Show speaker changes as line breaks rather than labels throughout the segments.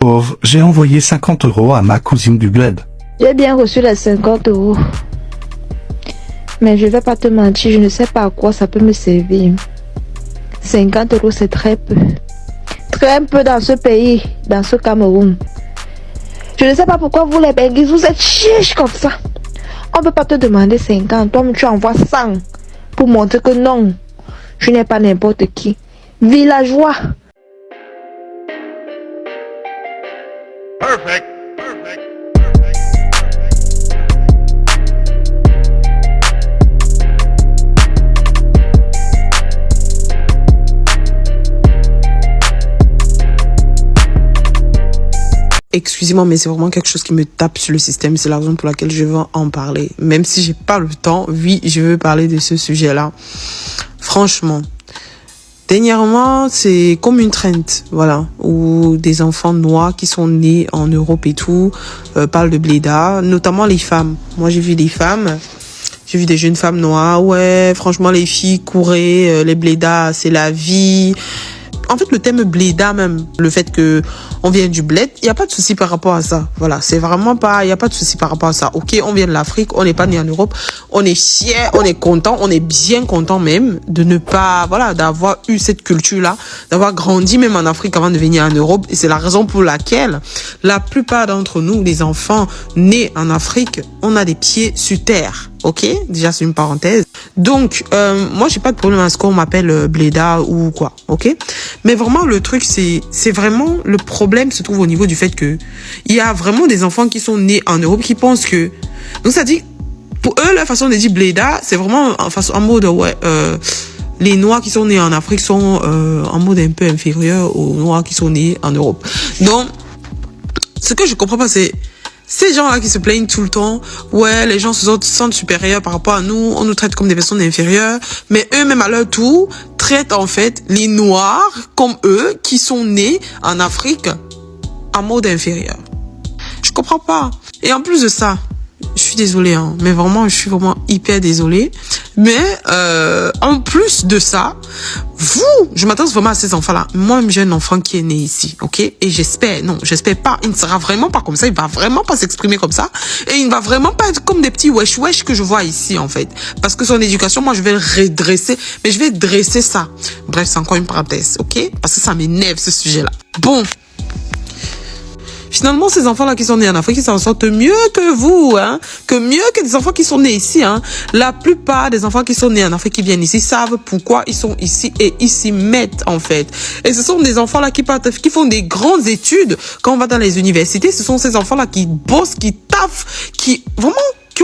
Pauvre, j'ai envoyé 50 € à ma cousine du bled.
J'ai bien reçu les 50 €. Mais je vais pas te mentir, je ne sais pas à quoi ça peut me servir. 50 € c'est très peu. Très peu dans ce pays, dans ce Cameroun. Je ne sais pas pourquoi vous les Benguis, vous êtes chiches comme ça. On ne peut pas te demander 50, toi tu envoies 100 pour montrer que non, je n'ai pas n'importe qui. Villageois.
Perfect.
Excusez-moi, mais c'est vraiment quelque chose qui me tape sur le système. C'est la raison pour laquelle je veux en parler. Même si j'ai pas le temps, oui, je veux parler de ce sujet-là. Franchement, dernièrement, c'est comme une trend, voilà, où des enfants noirs qui sont nés en Europe et tout parlent de bléda, notamment les femmes. Moi, j'ai vu des femmes, j'ai vu des jeunes femmes noires. Ouais, franchement, les filles couraient, les blédas, c'est la vie. En fait, le thème bléda même, le fait que on vient du bled, il y a pas de souci par rapport à ça. Voilà, c'est vraiment pas, il y a pas de souci par rapport à ça. OK, on vient de l'Afrique, on n'est pas né en Europe, on est fier, on est content, on est bien content même de ne pas, voilà, d'avoir eu cette culture-là, d'avoir grandi même en Afrique avant de venir en Europe. Et c'est la raison pour laquelle la plupart d'entre nous, les enfants nés en Afrique, on a des pieds sur terre. OK, déjà c'est une parenthèse. Donc moi j'ai pas de problème à ce qu'on m'appelle bléda ou quoi. OK, mais vraiment le truc c'est vraiment le problème se trouve au niveau du fait que il y a vraiment des enfants qui sont nés en Europe qui pensent que, donc ça dit pour eux la façon de dire bléda c'est vraiment en mode ouais les noirs qui sont nés en Afrique sont en mode un peu inférieur aux noirs qui sont nés en Europe. Donc ce que je comprends pas c'est ces gens-là qui se plaignent tout le temps, ouais, les gens se sentent supérieurs par rapport à nous, on nous traite comme des personnes inférieures, mais eux-mêmes à leur tour traitent en fait les noirs comme eux qui sont nés en Afrique en mode inférieur. Je comprends pas. Et en plus de ça, je suis désolée, hein, mais vraiment, je suis vraiment hyper désolée. Mais en plus de ça, je m'adresse vraiment à ces enfants-là. Moi, j'ai un enfant qui est né ici, ok? Et j'espère pas, il ne sera vraiment pas comme ça, il va vraiment pas s'exprimer comme ça. Et il ne va vraiment pas être comme des petits wesh-wesh que je vois ici, en fait. Parce que son éducation, moi, je vais le redresser, mais je vais dresser ça. Bref, c'est encore une parenthèse, ok? Parce que ça m'énerve, ce sujet-là. Bon. Finalement, ces enfants-là qui sont nés en Afrique, ils s'en sortent mieux que vous, hein, mieux que des enfants qui sont nés ici, hein. La plupart des enfants qui sont nés en Afrique, qui viennent ici, savent pourquoi ils sont ici et ils s'y mettent, en fait. Et ce sont des enfants-là qui font des grandes études. Quand on va dans les universités, ce sont ces enfants-là qui bossent, qui taffent, qui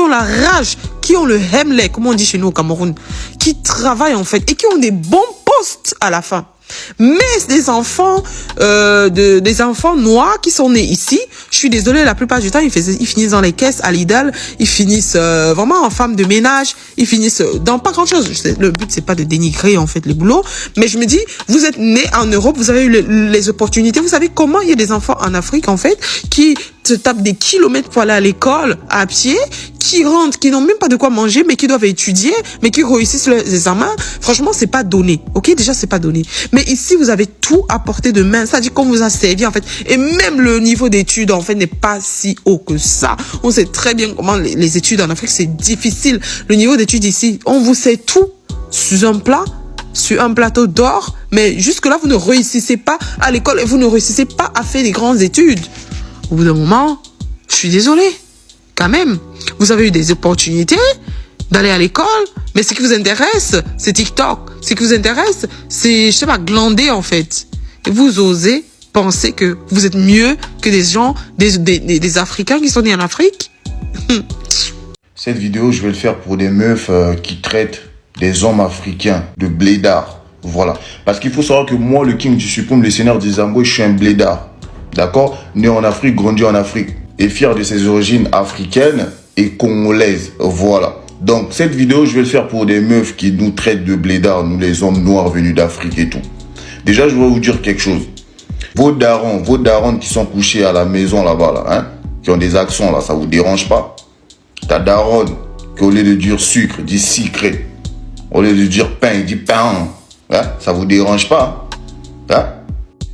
ont la rage, qui ont le hemley, comme on dit chez nous au Cameroun, qui travaillent, en fait, et qui ont des bons postes à la fin. Mais des enfants noirs qui sont nés ici, je suis désolée, la plupart du temps ils finissent dans les caisses à Lidl, ils finissent vraiment en femme de ménage, ils finissent dans pas grand chose. Le but c'est pas de dénigrer en fait les boulots, mais je me dis, vous êtes nés en Europe, vous avez eu les opportunités, vous savez comment il y a des enfants en Afrique en fait qui se tapent des kilomètres pour aller à l'école à pied, qui rentrent, qui n'ont même pas de quoi manger, mais qui doivent étudier, mais qui réussissent leurs examens. Franchement, c'est pas donné. OK? Déjà, c'est pas donné. Mais ici, vous avez tout à portée de main. C'est-à-dire qu'on vous a servi, en fait. Et même le niveau d'études, en fait, n'est pas si haut que ça. On sait très bien comment les études en Afrique, c'est difficile. Le niveau d'études ici, on vous sait tout sur un plat, sur un plateau d'or, mais jusque-là, vous ne réussissez pas à l'école et vous ne réussissez pas à faire des grandes études. Au bout d'un moment, je suis désolée. Quand même, vous avez eu des opportunités d'aller à l'école, mais ce qui vous intéresse, c'est TikTok. Ce qui vous intéresse, c'est, je sais pas, glander en fait. Et vous osez penser que vous êtes mieux que des gens, des Africains qui sont nés en Afrique?
Cette vidéo, je vais le faire pour des meufs qui traitent des hommes africains de blédards. Voilà. Parce qu'il faut savoir que moi, le king du Suprême, le seigneur des Zamboué, je suis un blédard. D'accord? Né en Afrique, grandi en Afrique. Et fier de ses origines africaines et congolaises. Voilà. Donc, cette vidéo, je vais le faire pour des meufs qui nous traitent de blédards, nous les hommes noirs venus d'Afrique et tout. Déjà, je vais vous dire quelque chose. Vos darons qui sont couchés à la maison là-bas, là, hein, qui ont des accents là, ça vous dérange pas? Ta daronne, qui au lieu de dire sucre, dit sucré. Au lieu de dire pain, il dit pain. Hein, ça vous dérange pas? Hein?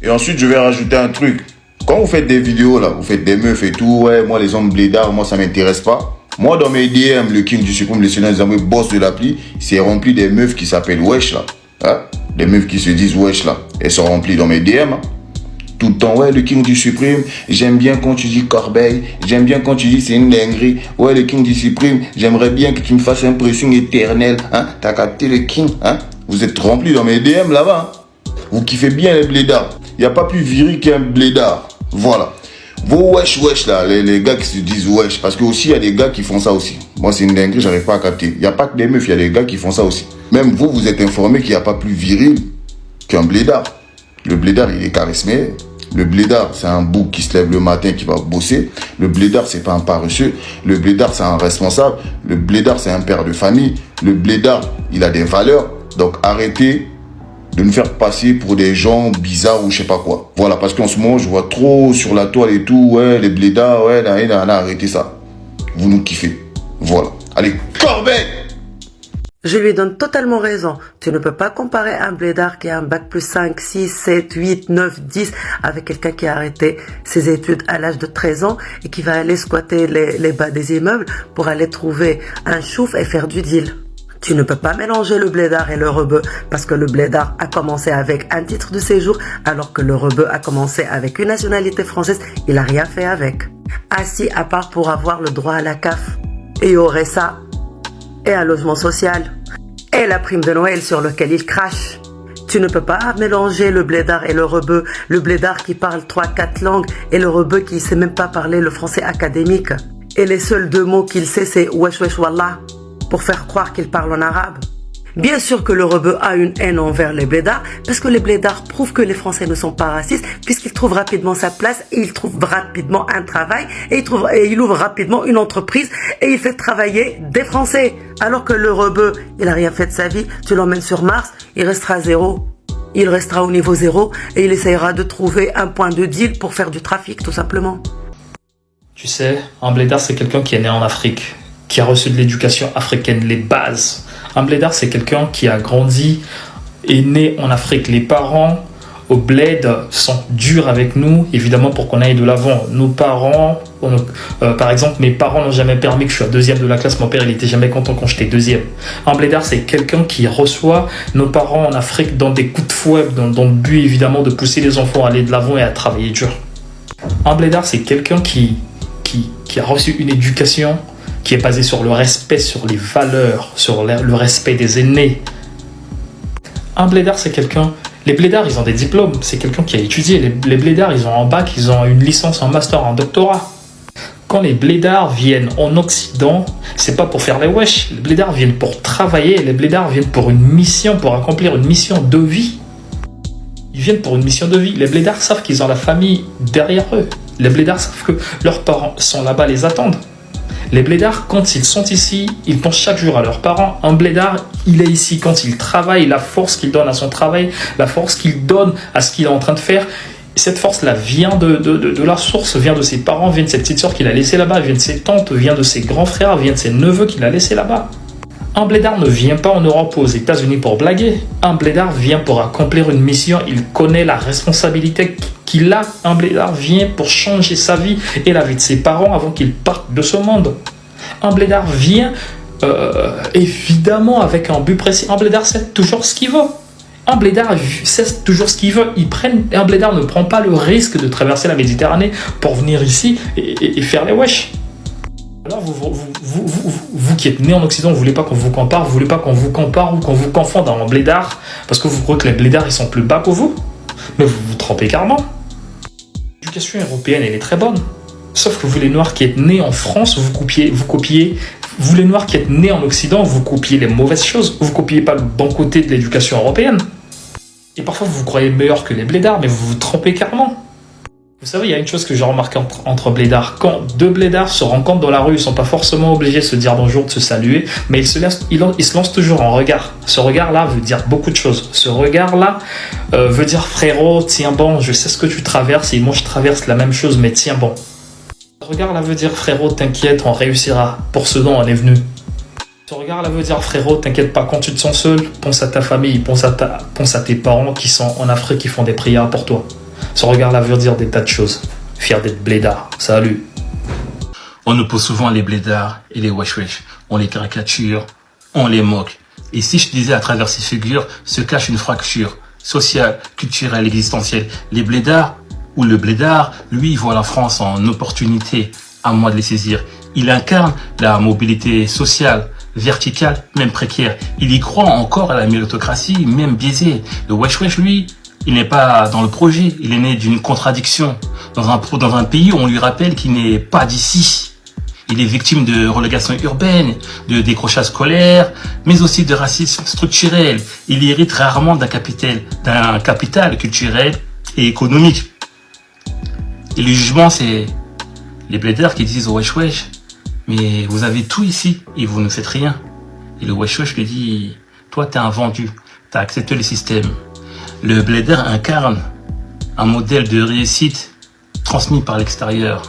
Et ensuite, je vais rajouter un truc. Quand vous faites des vidéos là, vous faites des meufs et tout, ouais, moi les hommes blédards, moi ça m'intéresse pas. Moi dans mes DM, le king du suprême, le Seigneur des Amboy, boss de l'appli, c'est rempli des meufs qui s'appellent wesh là. Hein? Des meufs qui se disent wesh là. Elles sont remplies dans mes DM. Hein? Tout le temps, ouais, le king du suprême, j'aime bien quand tu dis corbeille, j'aime bien quand tu dis c'est une dinguerie. Ouais, le king du suprême, j'aimerais bien que tu me fasses un pressing éternel. Hein? T'as capté le king, hein? Vous êtes remplis dans mes DM là-bas. Hein? Vous kiffez bien les blédards. Il n'y a pas plus viril qu'un blédard. Voilà. Vos wesh là, les gars qui se disent wesh. Parce que aussi, il y a des gars qui font ça aussi. Moi, c'est une dinguerie, j'arrive pas à capter. Il n'y a pas que des meufs, il y a des gars qui font ça aussi. Même vous, vous êtes informé qu'il n'y a pas plus viril qu'un blédard. Le blédard, il est charismé. Le blédard, c'est un bouc qui se lève le matin, qui va bosser. Le blédard, c'est pas un paresseux. Le blédard, c'est un responsable. Le blédard, c'est un père de famille. Le blédard, il a des valeurs. Donc, arrêtez de nous faire passer pour des gens bizarres ou je sais pas quoi. Voilà, parce qu'en ce moment, je vois trop sur la toile et tout, ouais, les blédards, ouais, arrêtez ça. Vous nous kiffez. Voilà. Allez, corbeille!
Je lui donne totalement raison. Tu ne peux pas comparer un blédard qui a un bac plus 5, 6, 7, 8, 9, 10 avec quelqu'un qui a arrêté ses études à l'âge de 13 ans et qui va aller squatter les bas des immeubles pour aller trouver un chouf et faire du deal. Tu ne peux pas mélanger le blédard et le rebeu parce que le blédard a commencé avec un titre de séjour alors que le rebeu a commencé avec une nationalité française. Il a rien fait avec. Assis à part pour avoir le droit à la CAF. Et il y aurait ça. Et un logement social. Et la prime de Noël sur lequel il crache. Tu ne peux pas mélanger le blédard et le rebeu. Le blédard qui parle 3-4 langues et le rebeu qui ne sait même pas parler le français académique. Et les seuls 2 mots qu'il sait c'est wesh wesh wallah pour faire croire qu'il parle en arabe. Bien sûr que le rebeu a une haine envers les blédards parce que les blédards prouvent que les Français ne sont pas racistes puisqu'il trouve rapidement sa place et il trouve rapidement un travail et il ouvre rapidement une entreprise et il fait travailler des Français. Alors que le rebeu, il a rien fait de sa vie, tu l'emmènes sur Mars, il restera zéro. Il restera au niveau 0 et il essayera de trouver un point de deal pour faire du trafic tout simplement.
Tu sais, un blédard c'est quelqu'un qui est né en Afrique, qui a reçu de l'éducation africaine, les bases. Un blédard, c'est quelqu'un qui a grandi et né en Afrique. Les parents au bled sont durs avec nous, évidemment, pour qu'on aille de l'avant. Nos parents, par exemple, mes parents n'ont jamais permis que je sois 2e de la classe. Mon père, il était jamais content quand j'étais 2e. Un blédard, c'est quelqu'un qui reçoit nos parents en Afrique dans des coups de fouet, dans le but, évidemment, de pousser les enfants à aller de l'avant et à travailler dur. Un blédard, c'est quelqu'un qui a reçu une éducation qui est basé sur le respect, sur les valeurs, sur le respect des aînés. Un blédard, c'est quelqu'un... Les blédards, ils ont des diplômes. C'est quelqu'un qui a étudié. Les blédards, ils ont un bac, ils ont une licence, un master, un doctorat. Quand les blédards viennent en Occident, c'est pas pour faire les wesh. Les blédards viennent pour travailler. Les blédards viennent pour une mission, pour accomplir une mission de vie. Ils viennent pour une mission de vie. Les blédards savent qu'ils ont la famille derrière eux. Les blédards savent que leurs parents sont là-bas, les attendent. Les blédards, quand ils sont ici, ils pensent chaque jour à leurs parents. Un blédard, il est ici quand il travaille, la force qu'il donne à son travail, la force qu'il donne à ce qu'il est en train de faire. Cette force-là vient de la source, vient de ses parents, vient de ses petites sœurs qu'il a laissées là-bas, vient de ses tantes, vient de ses grands frères, vient de ses neveux qu'il a laissés là-bas. Un blédard ne vient pas en Europe ou aux États-Unis pour blaguer. Un blédard vient pour accomplir une mission. Il connaît la responsabilité qu'il a. Un blédard vient pour changer sa vie et la vie de ses parents avant qu'ils partent de ce monde. Un blédard vient évidemment avec un but précis. Un blédard sait toujours ce qu'il veut. Un blédard sait toujours ce qu'il veut. Un blédard ne prend pas le risque de traverser la Méditerranée pour venir ici et faire les wesh. Alors vous qui êtes né en Occident, vous voulez pas qu'on vous compare, vous voulez pas qu'on vous compare ou qu'on vous confonde en blédard parce que vous croyez que les blédards ils sont plus bas que vous. Mais vous vous trompez carrément. L'éducation européenne elle est très bonne. Sauf que vous les noirs qui êtes nés en France, vous copiez. Vous les noirs qui êtes nés en Occident, vous copiez les mauvaises choses. Vous copiez pas le bon côté de l'éducation européenne. Et parfois vous vous croyez meilleur que les blédards, mais vous vous trompez carrément. Vous savez, il y a une chose que j'ai remarqué entre blédards. Quand 2 blédards se rencontrent dans la rue, ils ne sont pas forcément obligés de se dire bonjour, de se saluer, mais ils se lancent toujours en regard. Ce regard-là veut dire beaucoup de choses. Ce regard-là veut dire frérot, tiens bon, je sais ce que tu traverses et moi je traverse la même chose, mais tiens bon. Ce regard-là veut dire frérot, t'inquiète, on réussira pour ce dont on est venu. Ce regard-là veut dire frérot, t'inquiète pas, quand tu te sens seul, pense à ta famille, pense à tes parents qui sont en Afrique, qui font des prières pour toi. Son regard-là veut dire des tas de choses. Fier d'être blédard. Salut.
On oppose souvent les blédards et les wesh wesh. On les caricature, on les moque. Et si je disais à travers ces figures se cache une fracture sociale, culturelle, existentielle. Les blédards ou le blédard, lui, il voit la France en opportunité. À moi de les saisir. Il incarne la mobilité sociale, verticale, même précaire. Il y croit encore à la méritocratie, même biaisée. Le wesh wesh, lui, il n'est pas dans le projet. Il est né d'une contradiction. Dans un pays où on lui rappelle qu'il n'est pas d'ici. Il est victime de relégation urbaine, de décrochage scolaire, mais aussi de racisme structurel. Il hérite rarement d'un capital culturel et économique. Et le jugement, c'est les blédards qui disent au wesh wesh, mais vous avez tout ici et vous ne faites rien. Et le wesh wesh lui dit, toi t'es un vendu, t'as accepté le système. Le blédard incarne un modèle de réussite transmis par l'extérieur.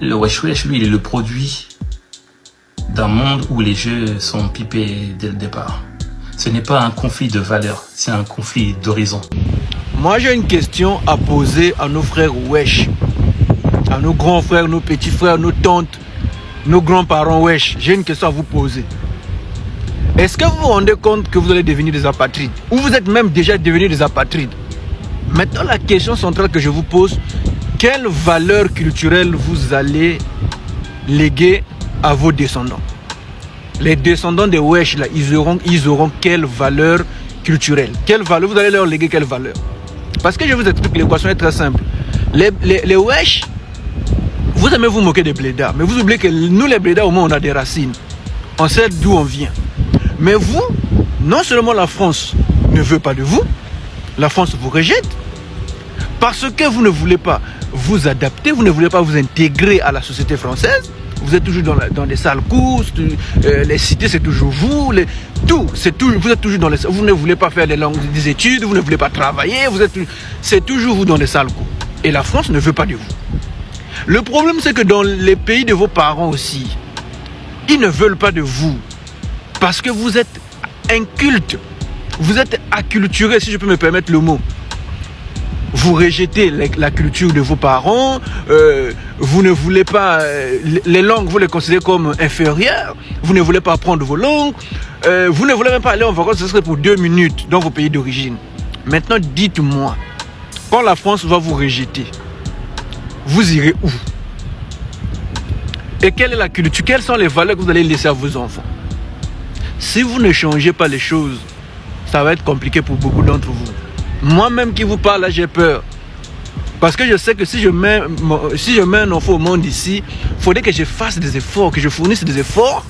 Le wesh wesh, lui, il est le produit d'un monde où les jeux sont pipés dès le départ. Ce n'est pas un conflit de valeurs, c'est un conflit d'horizon.
Moi, j'ai une question à poser à nos frères wesh, à nos grands frères, nos petits frères, nos tantes, nos grands-parents wesh. J'ai une question à vous poser. Est-ce que vous vous rendez compte que vous allez devenir des apatrides? Ou vous êtes même déjà devenus des apatrides? Maintenant, la question centrale que je vous pose, quelle valeur culturelle vous allez léguer à vos descendants? Les descendants des wesh, là, ils auront quelle valeur culturelle? Quelle valeur? Vous allez leur léguer quelle valeur? Parce que je vous explique, l'équation est très simple. Les wesh, vous aimez vous moquer des blédards, mais vous oubliez que nous, les blédards, au moins, on a des racines. On sait d'où on vient. Mais vous, non seulement la France ne veut pas de vous, la France vous rejette, parce que vous ne voulez pas vous adapter, vous ne voulez pas vous intégrer à la société française. Vous êtes toujours dans les sales courses, les cités c'est toujours vous, vous êtes toujours dans les, vous ne voulez pas faire des études, vous ne voulez pas travailler, c'est toujours vous dans les sales cours. Et la France ne veut pas de vous. Le problème c'est que dans les pays de vos parents aussi, ils ne veulent pas de vous parce que vous êtes inculte, vous êtes acculturé, si je peux me permettre le mot. Vous rejetez la culture de vos parents, vous ne voulez pas, les langues, vous les considérez comme inférieures, vous ne voulez pas apprendre vos langues, vous ne voulez même pas aller en vacances, ce serait pour 2 minutes dans vos pays d'origine. Maintenant, dites-moi, quand la France va vous rejeter, vous irez où? Et quelle est la culture, quelles sont les valeurs que vous allez laisser à vos enfants? Si vous ne changez pas les choses, ça va être compliqué pour beaucoup d'entre vous. Moi-même qui vous parle, là, j'ai peur. Parce que je sais que si je mets un enfant au monde ici, il faudrait que je fasse des efforts, que je fournisse des efforts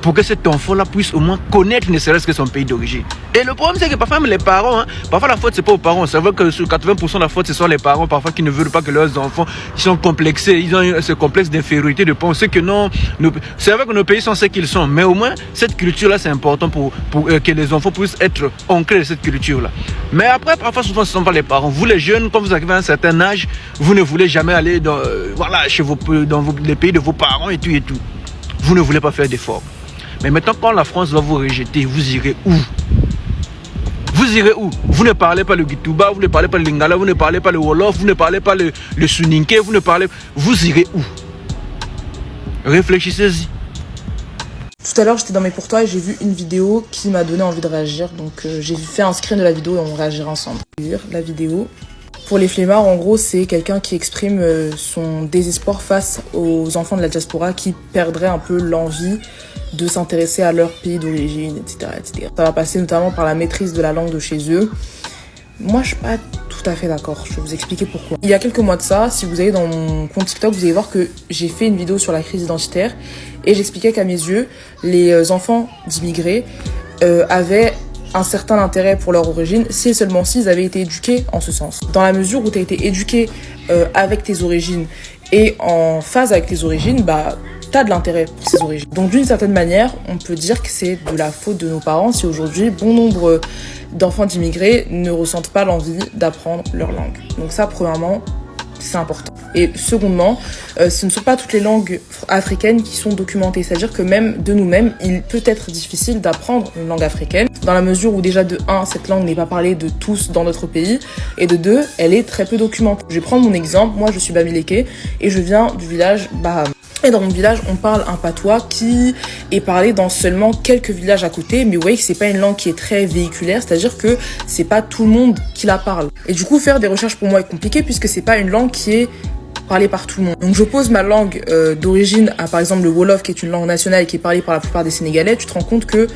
pour que cet enfant-là puisse au moins connaître ne serait-ce que son pays d'origine. Et le problème, c'est que parfois, les parents, parfois la faute, c'est pas aux parents. C'est vrai que sur 80% de la faute, ce sont les parents, parfois, qui ne veulent pas que leurs enfants, ils sont complexés, ils ont ce complexe d'infériorité, de penser que non. C'est vrai que nos pays sont ce qu'ils sont, mais au moins, cette culture-là, c'est important pour que les enfants puissent être ancrés de cette culture-là. Mais après, parfois, souvent, ce ne sont pas les parents. Vous, les jeunes, quand vous arrivez à un certain âge, vous ne voulez jamais aller dans les pays de vos parents et tout et tout. Vous ne voulez pas faire d'efforts. Mais maintenant, quand la France va vous rejeter, vous irez où? Vous irez où? Vous ne parlez pas le Gitouba, vous ne parlez pas le Lingala, vous ne parlez pas le Wolof, vous ne parlez pas le Soninké, vous irez où? Réfléchissez-y.
Tout à l'heure, j'étais dans mes pour toi et j'ai vu une vidéo qui m'a donné envie de réagir. Donc, j'ai fait un screen de la vidéo et on réagira ensemble. La vidéo. Pour les flemmards, en gros, c'est quelqu'un qui exprime son désespoir face aux enfants de la diaspora qui perdraient un peu l'envie de s'intéresser à leur pays d'origine, etc., etc. Ça va passer notamment par la maîtrise de la langue de chez eux. Moi, je suis pas tout à fait d'accord. Je vais vous expliquer pourquoi. Il y a quelques mois de ça, si vous allez dans mon compte TikTok, vous allez voir que j'ai fait une vidéo sur la crise identitaire et j'expliquais qu'à mes yeux, les enfants d'immigrés avaient un certain intérêt pour leur origine, si et seulement s'ils avaient été éduqués en ce sens. Dans la mesure où tu as été éduqué avec tes origines et en phase avec tes origines, bah t'as de l'intérêt pour ces origines. Donc d'une certaine manière, on peut dire que c'est de la faute de nos parents si aujourd'hui bon nombre d'enfants d'immigrés ne ressentent pas l'envie d'apprendre leur langue. Donc ça, premièrement, c'est important. Et secondement, ce ne sont pas toutes les langues africaines qui sont documentées. C'est-à-dire que même de nous-mêmes, il peut être difficile d'apprendre une langue africaine, dans la mesure où déjà de 1, cette langue n'est pas parlée de tous dans notre pays, et de 2, elle est très peu documentée. Je vais prendre mon exemple, moi je suis Bamileke, et je viens du village Baham. Et dans mon village, on parle un patois qui est parlé dans seulement quelques villages à côté, mais vous voyez que c'est pas une langue qui est très véhiculaire, c'est-à-dire que c'est pas tout le monde qui la parle. Et du coup, faire des recherches pour moi est compliqué puisque c'est pas une langue qui est parlée par tout le monde. Donc j'oppose ma langue d'origine à par exemple le Wolof, qui est une langue nationale et qui est parlée par la plupart des Sénégalais. Tu te rends compte que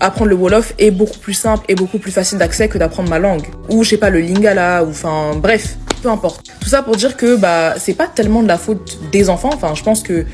apprendre le Wolof est beaucoup plus simple et beaucoup plus facile d'accès que d'apprendre ma langue. Ou je sais pas, le Lingala, ou enfin bref, peu importe. Tout ça pour dire que c'est pas tellement de la faute des enfants, enfin je pense que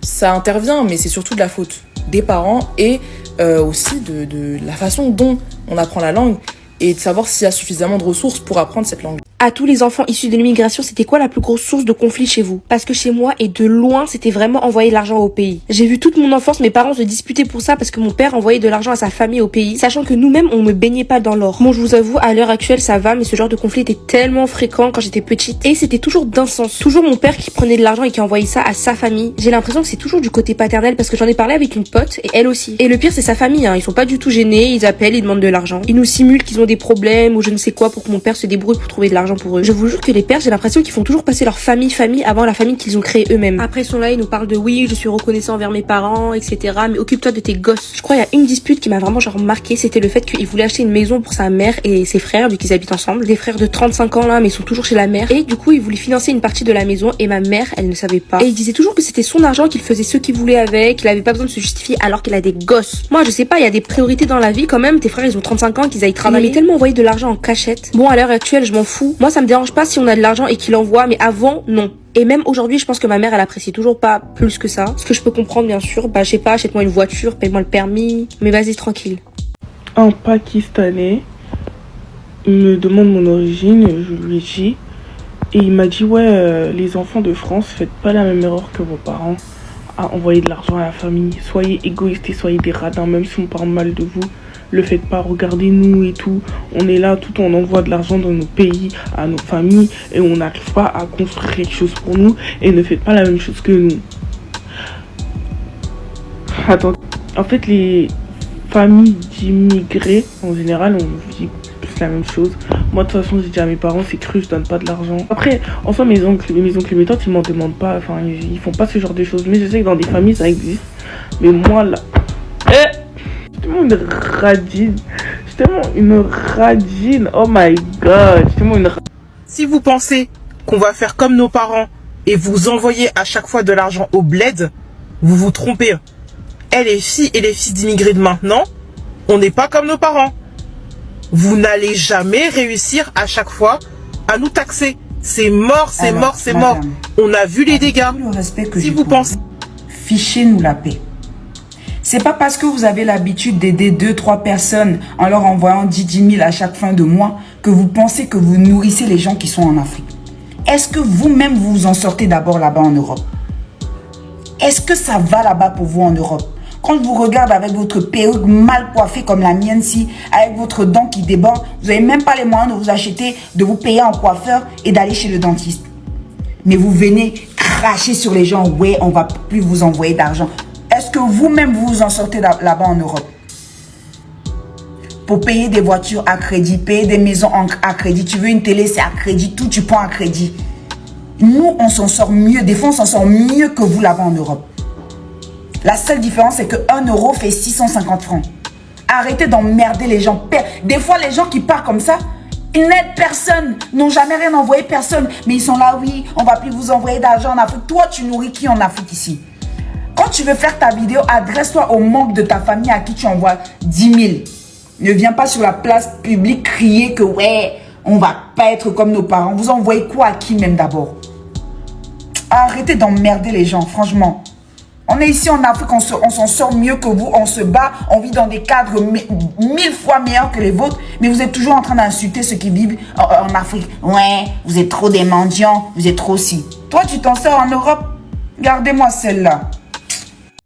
ça intervient, mais c'est surtout de la faute des parents et aussi de la façon dont on apprend la langue et de savoir s'il y a suffisamment de ressources pour apprendre cette langue.
À tous les enfants issus de l'immigration, c'était quoi la plus grosse source de conflit chez vous? Parce que chez moi, et de loin, c'était vraiment envoyer de l'argent au pays. J'ai vu toute mon enfance mes parents se disputer pour ça parce que mon père envoyait de l'argent à sa famille au pays, sachant que nous-mêmes, on ne baignait pas dans l'or. Bon, je vous avoue, à l'heure actuelle, ça va, mais ce genre de conflit était tellement fréquent quand j'étais petite. Et c'était toujours d'un sens. Toujours mon père qui prenait de l'argent et qui envoyait ça à sa famille. J'ai l'impression que c'est toujours du côté paternel parce que j'en ai parlé avec une pote et elle aussi. Et le pire, c'est sa famille, hein. Ils sont pas du tout gênés, ils appellent, ils demandent de l'argent. Ils nous simulent qu'ils ont des problèmes ou je ne sais quoi pour que mon père se débrouille pour trouver de l'argent pour eux. Je vous jure que les pères, j'ai l'impression qu'ils font toujours passer leur famille avant la famille qu'ils ont créée eux-mêmes. Après, ils sont là, ils nous parlent de oui, je suis reconnaissant envers mes parents, etc. Mais occupe-toi de tes gosses. Je crois qu'il y a une dispute qui m'a vraiment marqué, c'était le fait qu'il voulait acheter une maison pour sa mère et ses frères, vu qu'ils habitent ensemble. Des frères de 35 ans là, mais ils sont toujours chez la mère. Et du coup, il voulait financer une partie de la maison et ma mère, elle ne savait pas. Et il disait toujours que c'était son argent, qu'il faisait ce qu'il voulait avec, qu'il avait pas besoin de se justifier alors qu'il a des gosses. Moi, je sais pas, il y a des priorités dans la vie quand même. Tes frères, ils ont 35 ans, qu'ils aillent travailler. Il m'avait tellement envoyé de l'argent en cachette. Bon, à l'heure actuelle, je m'en fous. Moi, ça me dérange pas si on a de l'argent et qu'il envoie, mais avant, non. Et même aujourd'hui, je pense que ma mère, elle apprécie toujours pas plus que ça. Ce que je peux comprendre, bien sûr. Je sais pas, achète-moi une voiture, paye-moi le permis. Mais vas-y, tranquille.
Un Pakistanais me demande mon origine, je lui ai dit. Et il m'a dit, ouais, les enfants de France, faites pas la même erreur que vos parents à envoyer de l'argent à la famille. Soyez égoïstes et soyez des radins, même si on parle mal de vous. Le faites pas, regardez-nous et tout. On est là, tout on envoie de l'argent dans nos pays, à nos familles, et on n'arrive pas à construire quelque chose pour nous, et ne faites pas la même chose que nous. Attends, en fait, les familles d'immigrés, en général, on dit plus la même chose. Moi, de toute façon, j'ai dit à mes parents, c'est cru, je donne pas de l'argent. Après, en soi, mes oncles et mes tantes, ils m'en demandent pas, enfin, ils font pas ce genre de choses. Mais je sais que dans des familles, ça existe. Mais moi, là... Je suis tellement une radine. Je suis tellement une radine. Oh my god. Je suis tellement une...
Si vous pensez qu'on va faire comme nos parents et vous envoyer à chaque fois de l'argent au bled, vous vous trompez. Et les filles et les fils d'immigrés de maintenant, on n'est pas comme nos parents. Vous n'allez jamais réussir à chaque fois à nous taxer. C'est mort, c'est mort, c'est mort. On a vu les dégâts.
Le respect que
si vous pensez...
Fichez-nous la paix. C'est pas parce que vous avez l'habitude d'aider 2-3 personnes en leur envoyant 10 000 à chaque fin de mois que vous pensez que vous nourrissez les gens qui sont en Afrique. Est-ce que vous-même vous vous en sortez d'abord là-bas en Europe? Est-ce que ça va là-bas pour vous en Europe? Quand je vous regarde avec votre perruque mal coiffée comme la mienne ci, avec votre dent qui déborde, vous n'avez même pas les moyens de vous acheter, de vous payer en coiffeur et d'aller chez le dentiste. Mais vous venez cracher sur les gens, ouais, on va plus vous envoyer d'argent. Est-ce que vous-même vous vous en sortez là-bas en Europe? Pour payer des voitures à crédit, payer des maisons à crédit, tu veux une télé, c'est à crédit, tout tu prends à crédit. Nous, on s'en sort mieux, des fois on s'en sort mieux que vous là-bas en Europe. La seule différence, c'est que 1 euro fait 650 francs. Arrêtez d'emmerder les gens. Des fois, les gens qui partent comme ça, ils n'aident personne, n'ont jamais rien envoyé personne. Mais ils sont là, oui, on va plus vous envoyer d'argent en Afrique. Toi, tu nourris qui en Afrique ici? Quand tu veux faire ta vidéo, adresse-toi aux membres de ta famille à qui tu envoies 10 000. Ne viens pas sur la place publique crier que, ouais, on va pas être comme nos parents. Vous envoyez quoi à qui même d'abord? Arrêtez d'emmerder les gens, franchement. On est ici en Afrique, on s'en sort mieux que vous, on se bat, on vit dans des cadres 1000 fois meilleurs que les vôtres, mais vous êtes toujours en train d'insulter ceux qui vivent en Afrique. Ouais, vous êtes trop des mendiants, vous êtes trop si. Toi, tu t'en sors en Europe? Gardez-moi celle-là.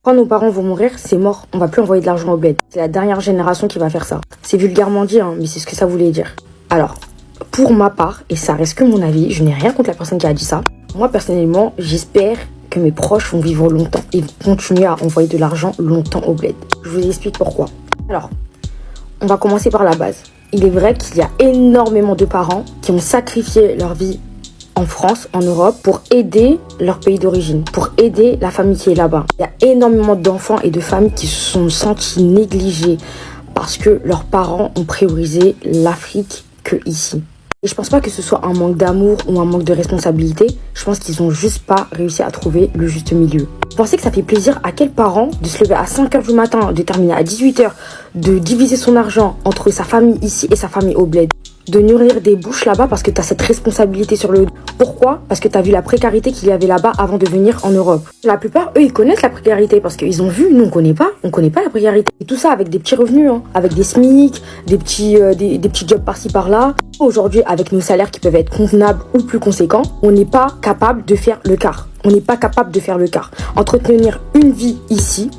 Quand nos parents vont mourir, c'est mort. On va plus envoyer de l'argent au bled. C'est la dernière génération qui va faire ça. C'est vulgairement dit, hein, mais c'est ce que ça voulait dire. Alors, pour ma part, et ça reste que mon avis, je n'ai rien contre la personne qui a dit ça. Moi, personnellement, j'espère que mes proches vont vivre longtemps et vont continuer à envoyer de l'argent longtemps au bled. Je vous explique pourquoi. Alors, on va commencer par la base. Il est vrai qu'il y a énormément de parents qui ont sacrifié leur vie en France, en Europe, pour aider leur pays d'origine, pour aider la famille qui est là-bas. Il y a énormément d'enfants et de familles qui se sont sentis négligés parce que leurs parents ont priorisé l'Afrique que ici. Et je pense pas que ce soit un manque d'amour ou un manque de responsabilité. Je pense qu'ils ont juste pas réussi à trouver le juste milieu. Vous pensez que ça fait plaisir à quel parent de se lever à 5h du matin, de terminer à 18h, de diviser son argent entre sa famille ici et sa famille au bled, de nourrir des bouches là-bas parce que tu as cette responsabilité sur le dos. Pourquoi? Parce que tu as vu la précarité qu'il y avait là-bas avant de venir en Europe. La plupart, eux, ils connaissent la précarité parce qu'ils ont vu, nous on connaît pas la précarité. Et tout ça avec des petits revenus, hein, avec des SMIC, des petits jobs par-ci par-là. Aujourd'hui, avec nos salaires qui peuvent être convenables ou plus conséquents, on n'est pas capable de faire le quart. On n'est pas capable de faire le quart. Entretenir une vie ici,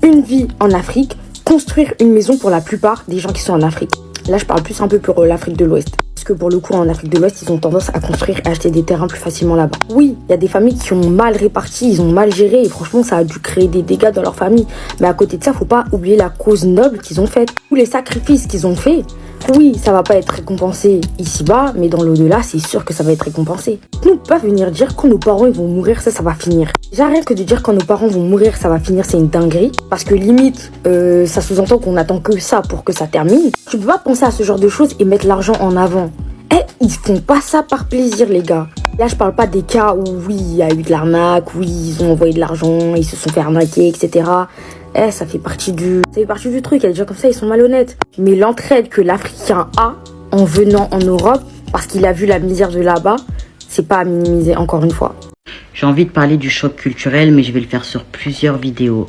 une vie en Afrique, construire une maison pour la plupart des gens qui sont en Afrique. Là, je parle plus un peu pour l'Afrique de l'Ouest. Parce que pour le coup, en Afrique de l'Ouest, ils ont tendance à construire et acheter des terrains plus facilement là-bas. Oui, il y a des familles qui ont mal réparti, ils ont mal géré et franchement, ça a dû créer des dégâts dans leur famille. Mais à côté de ça, faut pas oublier la cause noble qu'ils ont faite. Tous les sacrifices qu'ils ont faits. Oui, ça va pas être récompensé ici-bas, mais dans l'au-delà, c'est sûr que ça va être récompensé. Nous, on peut pas venir dire quand nos parents ils vont mourir, ça va finir. Déjà, rien que de dire quand nos parents vont mourir, ça va finir, c'est une dinguerie. Parce que limite, ça sous-entend qu'on attend que ça pour que ça termine. Tu peux pas penser à ce genre de choses et mettre l'argent en avant. Ils font pas ça par plaisir, les gars. Là, je parle pas des cas où, oui, il y a eu de l'arnaque, oui, ils ont envoyé de l'argent, ils se sont fait arnaquer, etc. Ça fait partie du truc. Il y a des gens comme ça, ils sont malhonnêtes. Mais l'entraide que l'Africain a en venant en Europe, parce qu'il a vu la misère de là-bas, c'est pas à minimiser, encore une fois.
J'ai envie de parler du choc culturel, mais je vais le faire sur plusieurs vidéos.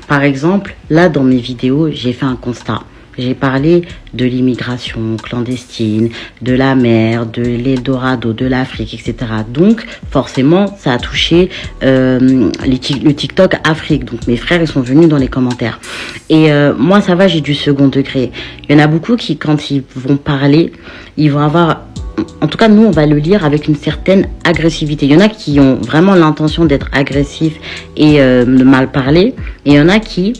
Par exemple, là, dans mes vidéos, j'ai fait un constat. J'ai parlé de l'immigration clandestine, de la mer, de l'Eldorado, de l'Afrique, etc. Donc, forcément, ça a touché le TikTok Afrique. Donc, mes frères, ils sont venus dans les commentaires. Et moi, ça va, j'ai du second degré. Il y en a beaucoup qui, quand ils vont parler, ils vont avoir... En tout cas, nous, on va le lire avec une certaine agressivité. Il y en a qui ont vraiment l'intention d'être agressifs et de mal parler. Et il y en a qui...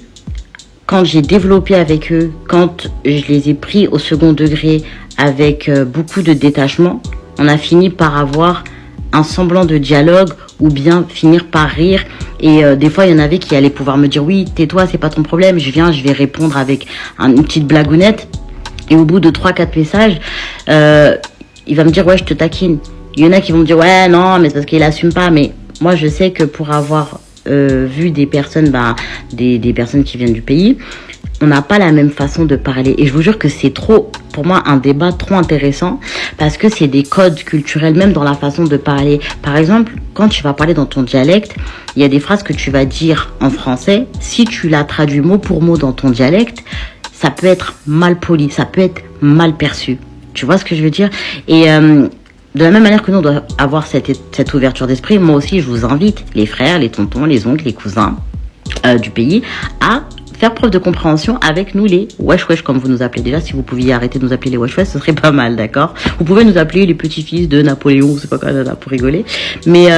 Quand j'ai développé avec eux, quand je les ai pris au second degré avec beaucoup de détachement, on a fini par avoir un semblant de dialogue ou bien finir par rire. Et des fois, il y en avait qui allaient pouvoir me dire « Oui, tais-toi, c'est pas ton problème, je vais répondre avec une petite blagounette. » Et au bout de 3-4 messages, il va me dire « Ouais, je te taquine. » Il y en a qui vont me dire « Ouais, non, mais c'est parce qu'il assume pas. » Mais moi, je sais que pour avoir... vu des personnes, des personnes qui viennent du pays, on n'a pas la même façon de parler. Et je vous jure que c'est trop, pour moi, un débat trop intéressant parce que c'est des codes culturels, même dans la façon de parler. Par exemple, quand tu vas parler dans ton dialecte, il y a des phrases que tu vas dire en français. Si tu la traduis mot pour mot dans ton dialecte, ça peut être mal poli, ça peut être mal perçu. Tu vois ce que je veux dire? Et de la même manière que nous, on doit avoir cette ouverture d'esprit, moi aussi, je vous invite, les frères, les tontons, les oncles, les cousins du pays, à faire preuve de compréhension avec nous, les wesh wesh, comme vous nous appelez. Déjà, si vous pouviez arrêter de nous appeler les wesh wesh, ce serait pas mal, d'accord? Vous pouvez nous appeler les petits-fils de Napoléon, c'est pas quoi, pour rigoler. Mais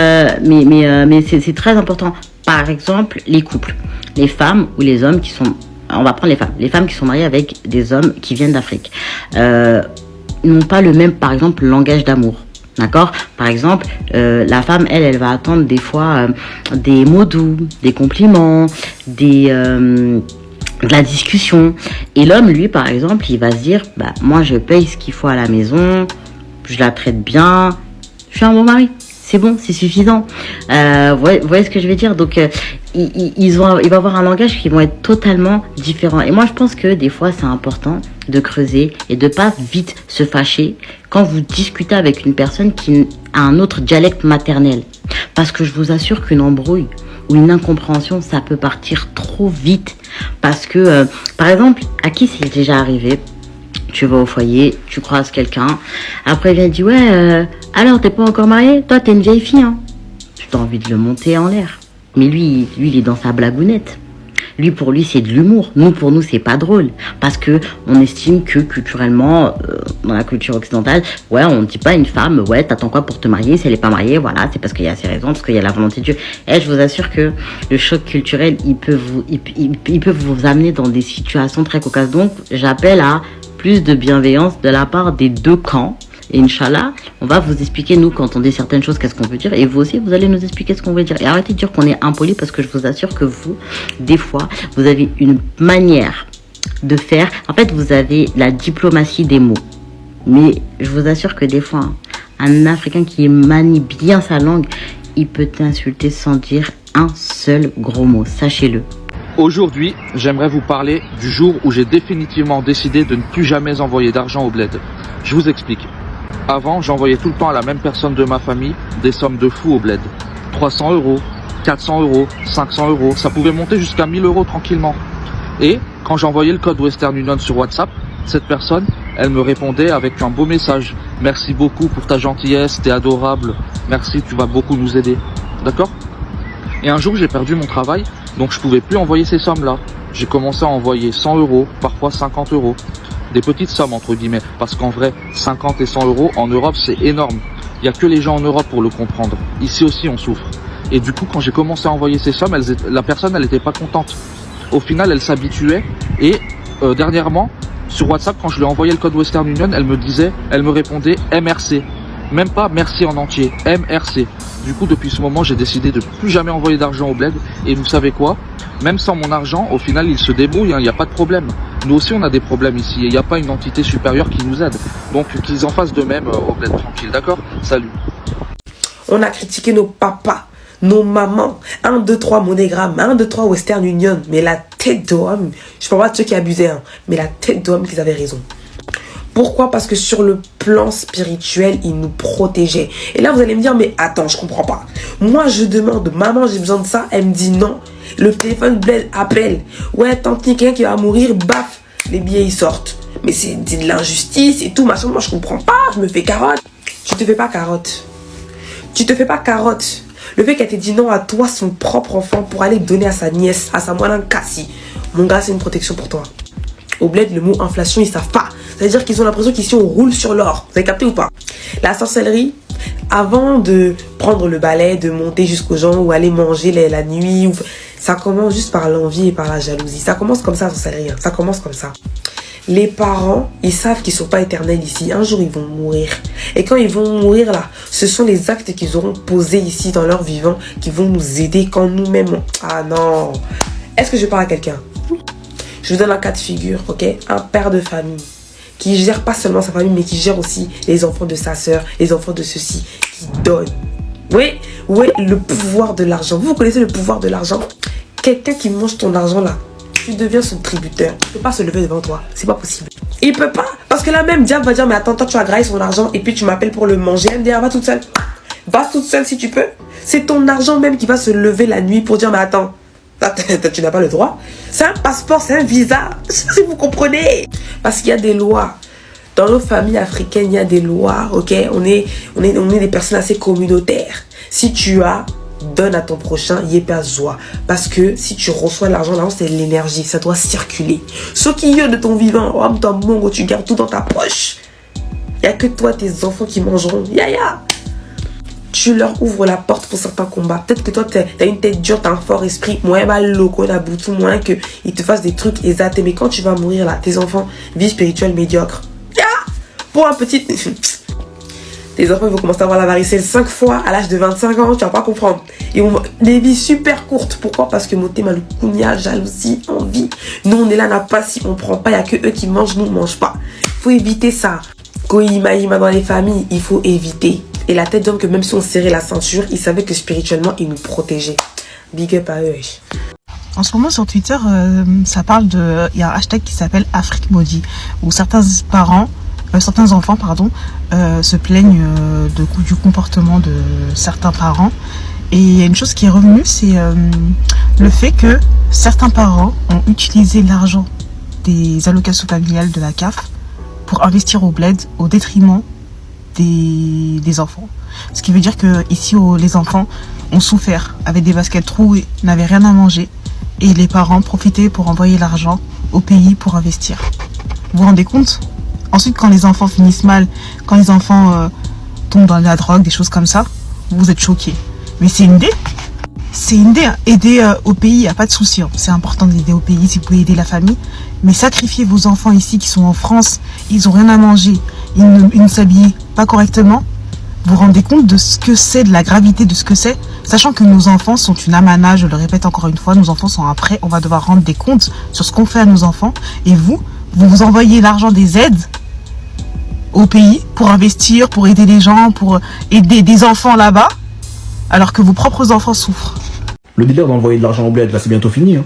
c'est très important. Par exemple, les couples, les femmes ou les hommes qui sont... On va prendre les femmes qui sont mariées avec des hommes qui viennent d'Afrique. N'ont pas le même, par exemple, langage d'amour. D'accord? Par exemple, la femme, elle va attendre des fois des mots doux, des compliments, de la discussion. Et l'homme, lui, par exemple, il va se dire, moi, je paye ce qu'il faut à la maison, je la traite bien, je suis un bon mari. C'est bon, c'est suffisant. Vous voyez ce que je veux dire? Donc, il va avoir un langage qui vont être totalement différent. Et moi, je pense que des fois, c'est important de creuser et de pas vite se fâcher quand vous discutez avec une personne qui a un autre dialecte maternel. Parce que je vous assure qu'une embrouille ou une incompréhension, ça peut partir trop vite. Parce que, par exemple, à qui c'est déjà arrivé? Tu vas au foyer, tu croises quelqu'un. Après, il vient dire, ouais, alors, t'es pas encore mariée? Toi, t'es une vieille fille, hein. Tu as envie de le monter en l'air. Mais lui, il est dans sa blagounette. Lui, pour lui, c'est de l'humour. Nous, pour nous, c'est pas drôle. Parce que on estime que culturellement, dans la culture occidentale, ouais, on ne dit pas à une femme, ouais, t'attends quoi pour te marier si elle est pas mariée, voilà, c'est parce qu'il y a ses raisons, parce qu'il y a la volonté de Dieu. Et je vous assure que le choc culturel, il peut vous amener dans des situations très cocasses. Donc, j'appelle à plus de bienveillance de la part des deux camps. Et Inch'Allah, on va vous expliquer, nous, quand on dit certaines choses, qu'est-ce qu'on veut dire. Et vous aussi, vous allez nous expliquer ce qu'on veut dire. Et arrêtez de dire qu'on est impoli, parce que je vous assure que vous, des fois, vous avez une manière de faire. En fait, vous avez la diplomatie des mots. Mais je vous assure que des fois, un Africain qui manie bien sa langue, il peut t'insulter sans dire un seul gros mot. Sachez-le.
Aujourd'hui, j'aimerais vous parler du jour où j'ai définitivement décidé de ne plus jamais envoyer d'argent au bled. Je vous explique. Avant, j'envoyais tout le temps à la même personne de ma famille des sommes de fous au bled. 300 €, 400 €, 500 €, ça pouvait monter jusqu'à 1000 € tranquillement. Et quand j'envoyais le code Western Union sur WhatsApp, cette personne, elle me répondait avec un beau message. Merci beaucoup pour ta gentillesse, t'es adorable. Merci, tu vas beaucoup nous aider. D'accord? Et un jour, j'ai perdu mon travail, donc je pouvais plus envoyer ces sommes-là. J'ai commencé à envoyer 100 €, parfois 50 €. Des petites sommes entre guillemets, parce qu'en vrai, 50 et 100 € en Europe, c'est énorme. Il n'y a que les gens en Europe pour le comprendre. Ici aussi, on souffre. Et du coup, quand j'ai commencé à envoyer ces sommes, la personne, elle n'était pas contente. Au final, elle s'habituait. Et dernièrement, sur WhatsApp, quand je lui ai envoyé le code Western Union, elle me répondait MRC. Même pas merci en entier, MRC. Du coup, depuis ce moment, j'ai décidé de plus jamais envoyer d'argent au bled. Et vous savez quoi? Même sans mon argent, au final, il se débrouille, il n'y a pas de problème. Nous aussi, on a des problèmes ici. Et il n'y a pas une entité supérieure qui nous aide. Donc, qu'ils en fassent de même au bled tranquille, d'accord? Salut.
On a critiqué nos papas, nos mamans. 1, 2, 3 MoneyGram, 1, 2, 3 Western Union. Mais la tête d'homme, je parle pas de ceux qui abusaient, hein, mais la tête d'homme qu'ils avaient raison. Pourquoi? Parce que sur le plan spirituel, ils nous protégeaient. Et là, vous allez me dire, mais attends, je comprends pas. Moi, je demande, maman, j'ai besoin de ça. Elle me dit non. Le téléphone bled appelle. Ouais, tant qu'il y a quelqu'un qui va mourir, baf, les billets, ils sortent. Mais c'est de l'injustice et tout, machin. Moi, je comprends pas. Je me fais carotte. Tu te fais pas carotte. Tu te fais pas carotte. Le fait qu'elle t'ait dit non à toi, son propre enfant, pour aller donner à sa nièce, à sa moine Cassie. Mon gars, c'est une protection pour toi. Au bled, le mot inflation, ils savent pas. C'est-à-dire qu'ils ont l'impression qu'ici, on roule sur l'or. Vous avez capté ou pas? La sorcellerie, avant de prendre le balai, de monter jusqu'aux gens ou aller manger la nuit, ça commence juste par l'envie et par la jalousie. Ça commence comme ça, la sorcellerie. Hein. Ça commence comme ça. Les parents, ils savent qu'ils ne sont pas éternels ici. Un jour, ils vont mourir. Et quand ils vont mourir, là, ce sont les actes qu'ils auront posés ici dans leur vivant qui vont nous aider quand nous-mêmes... Ah non. Est-ce que je parle à quelqu'un? Je vous donne un cas de figure, ok? Un père de famille qui gère pas seulement sa famille, mais qui gère aussi les enfants de sa sœur, les enfants de ceux-ci, qui donne. Oui, le pouvoir de l'argent. Vous connaissez le pouvoir de l'argent? Quelqu'un qui mange ton argent là, tu deviens son tributaire. Il ne peut pas se lever devant toi. C'est pas possible. Il peut pas. Parce que là même, diable va dire, mais attends, toi tu as graillé son argent et puis tu m'appelles pour le manger. Elle me dit, va toute seule. Va toute seule si tu peux. C'est ton argent même qui va se lever la nuit pour dire, mais attends. Tu n'as pas le droit. C'est un passeport, c'est un visa. Si vous comprenez. Parce qu'il y a des lois. Dans nos familles africaines, il y a des lois. Ok, on est des personnes assez communautaires. Si tu as, donne à ton prochain, y est pas joie. Parce que si tu reçois l'argent, c'est de l'énergie. Ça doit circuler. Ce qui y a de ton vivant, oh, ton mongo, tu gardes tout dans ta poche. Il n'y a que toi, tes enfants qui mangeront. Ya. Tu leur ouvres la porte pour certains combats. Peut-être que toi, t'as une tête dure, t'as un fort esprit. Moins mal loco, n'a boutou, moins qu'ils te fassent des trucs exatés. Mais quand tu vas mourir là, tes enfants, vie spirituelle médiocre. Pour un petit... Tes enfants vont commencer à avoir la varicelle 5 fois à l'âge de 25 ans. Tu vas pas comprendre. Ils ont des vies super courtes. Pourquoi? Parce que monter maloucounia, jalousie, envie. Nous, on est là, n'a pas si on prend pas. Il n'y a que eux qui mangent, nous, on mange pas. Il faut éviter ça. Koïma dans les familles, il faut éviter. Et la tête d'homme que même si on serrait la ceinture, ils savaient que spirituellement, ils nous protégeaient. Big up à eux.
En ce moment sur Twitter, ça parle de... Il y a un hashtag qui s'appelle Afrique Maudit, où certains enfants se plaignent du comportement de certains parents. Et il y a une chose qui est revenue, c'est le fait que certains parents ont utilisé l'argent des allocations familiales de la CAF pour investir au bled au détriment des enfants. Ce qui veut dire que ici les enfants ont souffert, avaient des baskets trouées, n'avaient rien à manger et les parents profitaient pour envoyer l'argent au pays pour investir. Vous vous rendez compte? Ensuite, quand les enfants finissent mal, quand les enfants tombent dans la drogue, des choses comme ça, vous êtes choqués. Mais c'est une idée. C'est une idée. Aider au pays, il n'y a pas de souci. C'est important d'aider au pays si vous pouvez aider la famille. Mais sacrifier vos enfants ici qui sont en France, ils n'ont rien à manger, ils ne s'habillent pas correctement. Vous vous rendez compte de ce que c'est, de la gravité de ce que c'est, sachant que nos enfants sont une amana, je le répète encore une fois, nos enfants sont après, on va devoir rendre des comptes sur ce qu'on fait à nos enfants. Et vous envoyez l'argent des aides au pays pour investir, pour aider les gens, pour aider des enfants là-bas, alors que vos propres enfants souffrent.
Le délire d'envoyer de l'argent au bled, là, c'est bientôt fini. Hein.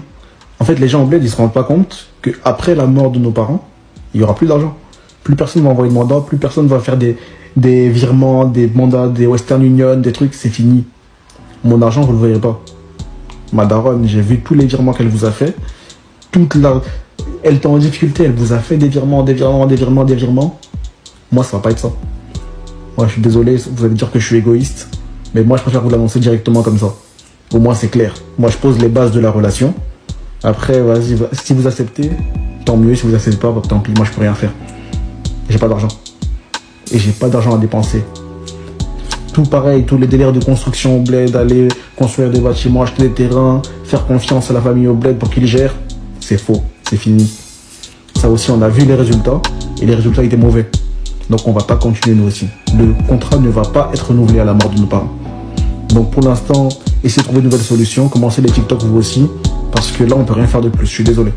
En fait, les gens au bled, ils se rendent pas compte qu'après la mort de nos parents, il y aura plus d'argent. Plus personne va envoyer de mandat, plus personne va faire des virements, des mandats, des Western Union, des trucs, c'est fini. Mon argent, vous le verrez pas. Ma daronne, j'ai vu tous les virements qu'elle vous a fait. Elle était en difficulté, elle vous a fait des virements. Moi, ça va pas être ça. Moi, je suis désolé, vous allez dire que je suis égoïste, mais moi, je préfère vous l'annoncer directement comme ça. Au moins, c'est clair. Moi, je pose les bases de la relation. Après, vas-y, si vous acceptez, tant mieux. Si vous acceptez pas, tant pis, moi, je peux rien faire. J'ai pas d'argent. Et j'ai pas d'argent à dépenser. Tout pareil, tous les délires de construction au bled, aller construire des bâtiments, acheter des terrains, faire confiance à la famille au bled pour qu'ils gèrent, c'est faux, c'est fini. Ça aussi, on a vu les résultats, et les résultats étaient mauvais. Donc on va pas continuer nous aussi. Le contrat ne va pas être renouvelé à la mort de nos parents. Donc pour l'instant, essayez de trouver de nouvelles solutions, commencez les TikTok vous aussi, parce que là on peut rien faire de plus, je suis désolé.